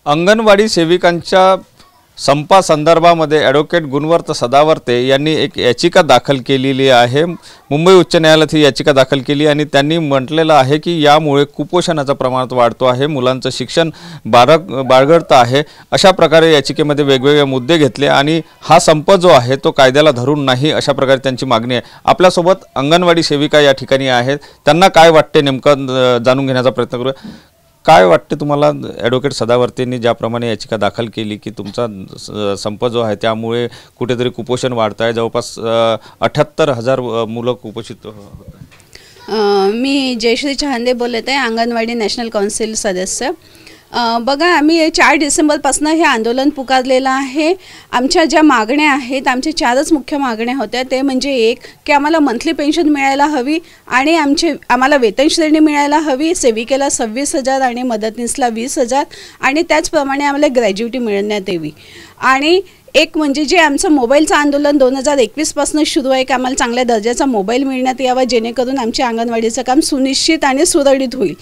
अंगणवाडी सेविकांच्या संपासंदर्भामध्ये ॲडव्होकेट गुणवर्त सदावर्ते यांनी एक याचिका दाखल केलेली आहे। मुंबई उच्च न्यायालयात ही याचिका दाखल केली आणि त्यांनी म्हटलेलं आहे की यामुळे कुपोषणाचं प्रमाण वाढतो आहे, मुलांचं शिक्षण बाळगळतं आहे। अशा प्रकारे याचिकेमध्ये वेगवेगळे मुद्दे घेतले आणि हा संप जो आहे तो कायद्याला धरून नाही अशा प्रकारे त्यांची मागणी आहे। आपल्यासोबत अंगणवाडी सेविका या ठिकाणी आहेत, त्यांना काय वाटते नेमकं जाणून घेण्याचा प्रयत्न करूया। काय वाटते तुम्हाला ॲडव्होकेट सदावर्तेंनी ज्याप्रमाणे याचिका दाखल केली की तुमचा संप जो आहे त्यामुळे कुठेतरी कुपोषण वाढत आहे, जवळपास 78,000 मुलं कुपोषित होत आहेत। मी जयश्री चहांदे बोलत आहे, अंगणवाडी नॅशनल काउन्सिल सदस्य। बघा, आम्ही 4 डिसेंबरपासून हे आंदोलन पुकारलेलं आहे। आमच्या ज्या मागण्या आहेत, आमच्या 4च मुख्य मागण्या होत्या। ते म्हणजे एक की आम्हाला मंथली पेन्शन मिळायला हवी आणि आम्हाला वेतन श्रेणी मिळायला हवी, सेविकेला 26,000 आणि मदतनीसला 20,000 आणि त्याचप्रमाणे आम्हाला ग्रॅज्युटी मिळण्यात यावी। आणि एक म्हणजे जे आमचं मोबाईलचं आंदोलन 2021 पासून सुरू आहे की आम्हाला चांगल्या दर्जाचा मोबाईल मिळण्यात यावा, जेणेकरून आमच्या अंगणवाडीचं काम सुनिश्चित आणि सुरळीत होईल।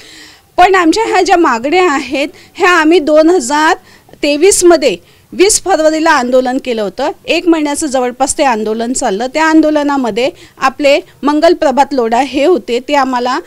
पण आमच्या ह्या ज्या मागण्या आहेत ह्या आम्ही 2023 मध्ये 20 फरवरीला आंदोलन केलं होतं। 1 महिन्याचं जवळपास ते आंदोलन चाललं। त्या आंदोलनामध्ये आपले मंगल प्रभात लोढा हे होते, ते आम्हाला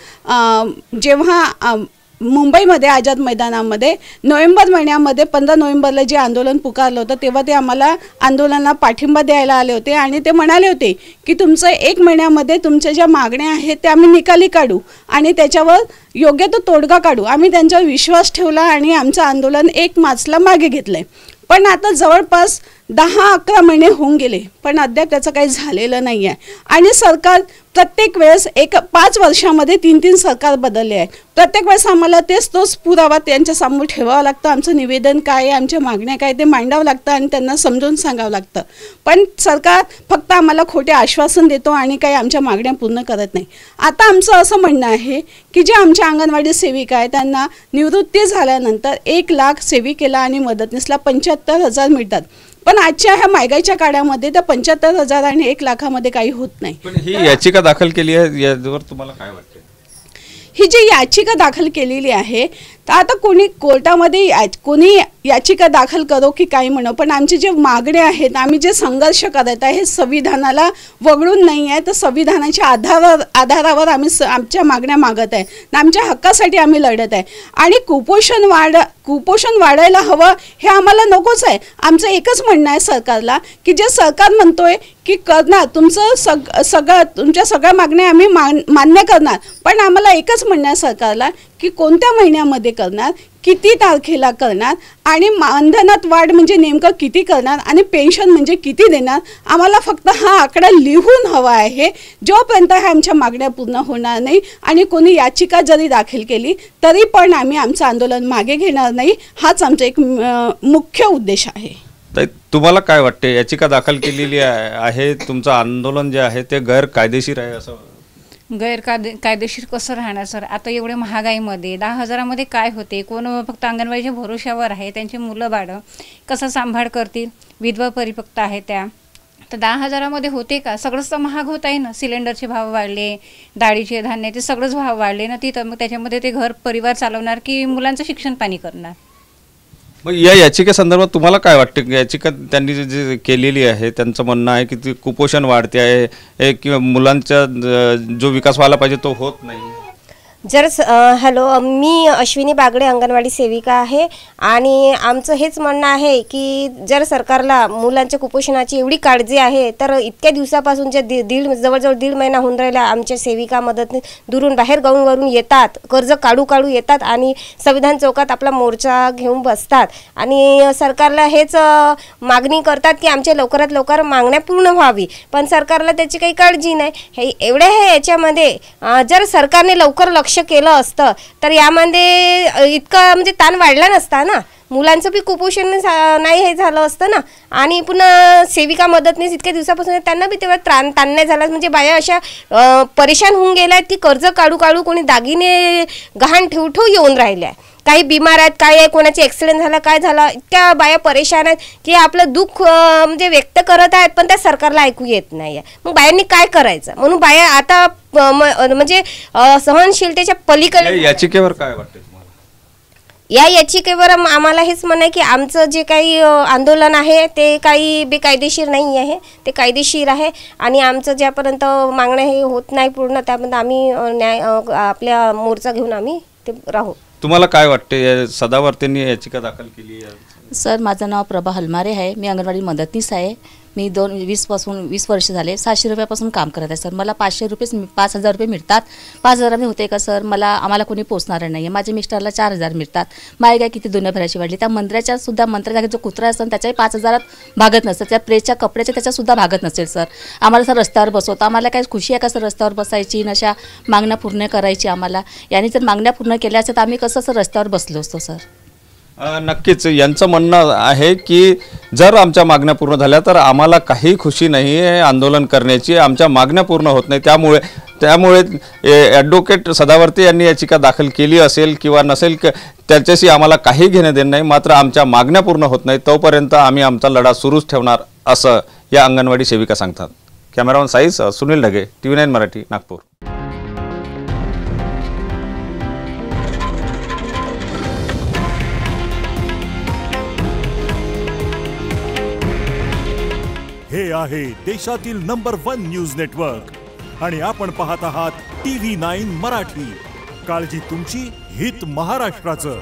जेव्हा मुंबईमध्ये आझाद मैदानामध्ये नोव्हेंबर महिन्यामध्ये 15 नोव्हेंबरला जे आंदोलन पुकारलं होतं तेव्हा ते आम्हाला आंदोलनाला पाठिंबा द्यायला आले होते आणि ते म्हणाले होते की तुमचं 1 महिन्यामध्ये तुमच्या ज्या मागण्या आहेत त्या आम्ही निकाली काढू आणि त्याच्यावर योग्य तो तोडगा काढू। आम्ही त्यांच्यावर विश्वास ठेवला आणि आमचं आंदोलन 1 मार्चला मागे घेतलंय। पण आता जवळपास 10-11 महिने होऊन गेले पण अद्याप त्याचं काही झालेलं नाही आहे। आणि सरकार प्रत्येक वेळेस 5 वर्षामध्ये 3-3 सरकार बदलले आहे। प्रत्येक वेळेस आम्हाला तोच पुरावा त्यांच्यासमोर ठेवावा लागतं, आमचं निवेदन काय आहे, आमच्या मागण्या काय ते मांडावं लागतं आणि त्यांना समजून सांगावं लागतं। पण सरकार फक्त आम्हाला खोटे आश्वासन देतो आणि काही आमच्या मागण्या पूर्ण करत नाही। आता आमचं असं म्हणणं आहे की जे आमच्या अंगणवाडी सेविका आहेत त्यांना निवृत्ती झाल्यानंतर 1 लाख सेविकेला आणि मदतनीसला 75,000 मिळतात। पण आजच्या ह्या महागाईच्या काळामध्ये त्या 75,000 आणि 1 लाखामध्ये काही होत नाही। पण ही याचिका दाखल केली आहे, यावर तुम्हाला काय वाटतं? ही जी याचिका दाखल केलेली आहे तर आता कोणी कोर्टामध्ये कोणी याचिका दाखल करो की काही म्हणो, पण आमचे जे मागण्या आहेत, आम्ही जे संघर्ष करत आहे हे संविधानाला वगळून नाही आहे, तर संविधानाच्या आधारावर आम्ही आमच्या मागण्या मागत आहे, आमच्या हक्कासाठी आम्ही लढत आहे। आणि कुपोषण वाढायला हवं हे आम्हाला नकोच आहे। आमचं एकच म्हणणं आहे सरकारला की जे सरकार म्हणतोय की करणार तुमच्या सगळ्या मागण्या आम्ही मान्य करणार, पण आम्हाला एकच म्हणणं आहे सरकारला की कोणत्या महिन्यामध्ये करणार, किती तारखेला करणार आणि मानधनात वाढ म्हणजे नेमकं किती करणार आणि पेन्शन म्हणजे किती देणार। आम्हाला फक्त हा आकडा लिहून हवा आहे। जोपर्यंत ह्या आमच्या मागण्या पूर्ण होणार नाही आणि कोणी याचिका जरी दाखल केली तरी पण आम्ही आमचं आंदोलन मागे घेणार नाही, हाच आमचा एक मुख्य उद्देश आहे। तुम्हाला काय वाटते, याचिका दाखल केलेली आहे, तुमचं आंदोलन जे आहे ते गैरकायदेशीर आहे असं? कायदेशीर कसं राहणार सर? आता एवढ्या महागाईमध्ये 10,000मध्ये काय होते? कोण फक्त अंगणवाडीच्या भरोश्यावर आहे, त्यांची मुलं बाळं कसं सांभाळ करतील? विधवा परिपक्व आहे त्या, तर 10,000मध्ये होते का? सगळंच तर महाग होत आहे ना, सिलेंडरचे भाव वाढले, डाळीचे धान्याचे सगळंच भाव वाढले ना, ती तर मग त्याच्यामध्ये ते घर परिवार चालवणार की मुलांचं शिक्षण पाणी करणार? मग या याचिकेसंदर्भात तुम्हाला काय वाटते? याचिका त्यांनी जी केलेली आहे त्यांचं म्हणणं आहे की ती कुपोषण वाढते आहे किंवा मुलांचा जो विकास व्हायला पाहिजे तो होत नाही। हॅलो, मी अश्विनी बागडे अंगणवाडी सेविका आहे आणि आमचं हेच म्हणणं आहे की जर सरकारला मुलांच्या कुपोषणाची एवढी काळजी आहे तर इतक्या दिवसापासून जे जवळजवळ 1.5 महिना होऊन राहिला आमच्या सेविका मदतनीस दुरून बाहेर गावावरून येतात, कर्ज काढू येतात आणि संविधान चौकात आपला मोर्चा घेऊन बसतात आणि सरकारला हेच मागणी करतात की आमच्या लवकरात लवकर मागण्या पूर्ण व्हावी, पण सरकारला त्याची काही काळजी नाही। हे याच्यामध्ये जर सरकारने लवकर लक्ष केलं असतं तर यामध्ये इतका म्हणजे ताण वाढला नसता ना, मुलांचं बी कुपोषण नाही हे झालं असतं ना। आणि पुन्हा सेविका मदतनीस इतक्या दिवसापासून त्यांना बी तेव्हा ताण नाही झाला, म्हणजे बाया अशा परेशान होऊन गेल्या की कर्ज काढू कोणी दागिने गहाण ठेवू येऊन राहिल्या, काही बिमार आहेत, काय आहे, कोणाचे ॲक्सिडेंट झाला, काय झाला, इतक्या बाया परेशान आहेत की आपलं दुःख म्हणजे व्यक्त करत आहेत पण त्या सरकारला ऐकू येत नाही आहे। मग बायांनी काय करायचं? म्हणून बाया आता म्हणजे सहनशीलतेच्या पलीकडे। याचिकेवर काय वाटतं तुम्हाला? या याचिकेवर आम्हाला हेच म्हणणं आहे की आमचं जे काही आंदोलन आहे ते काही बेकायदेशीर नाही आहे, ते कायदेशीर आहे आणि आमचं ज्यापर्यंत मागण्या हे होत नाही पूर्ण त्यापर्यंत आम्ही न्याय आपल्या मोर्चा घेऊन आम्ही ते राहू. तुम्हाला काय वाटते, या सदावर्तेंनी याचिका दाखल केली आहे? सर, माझं नाव प्रभा हलमारे आहे. मी अंगणवाडी मदतनीस आहे. मी 20 वर्ष झाले 700 रुपयापासून काम करत आहे सर. मला 5,000 रुपये मिळतात. 5,000 होते का सर? आम्हाला कोणी पोचणार नाही आहे. माझ्या मिस्टरला 4,000 मिळतात. महागाई किती दुनियाभराची वाढली. त्या मंत्र्याच्या जो कुत्रा असतो त्याच्याही 5,000 भागत नसतं. त्या प्रेसच्या कपड्याच्या त्याच्यासुद्धा भागत नसेल सर. आम्हाला सर रस्त्यावर बसवतो. आम्हाला काय खुशी आहे का सर रस्त्यावर बसायची, नशा मागण्या पूर्ण करायची आम्हाला? यांनी जर मागण्या पूर्ण केल्या असत्या तर आम्ही कसं सर रस्त्यावर बसलो असतो सर? नक्कीच यांचं म्हणणं आहे की जर आमच्या मागण्या पूर्ण झाल्या तर आम्हाला काही खुशी नाही आहे आंदोलन करण्याची. आमच्या मागण्या पूर्ण होत नाही. त्यामुळे ॲडव्होकेट सदावर्ते यांनी याचिका दाखल केली असेल किंवा नसेल त्याच्याशी आम्हाला काही घेणं देणं नाही. मात्र आमच्या मागण्या पूर्ण होत नाही तोपर्यंत आम्ही आमचा लढा सुरूच ठेवणार असं या अंगणवाडी सेविका सांगतात. Cameraman size, Sunil Dhage, TV9 Marathi, Nagpur. हे आहे देशातील नंबर 1 न्यूज नेटवर्क आणि आपण पाहत आहात TV9 मराठी. काळजी तुमची, हित महाराष्ट्राचं.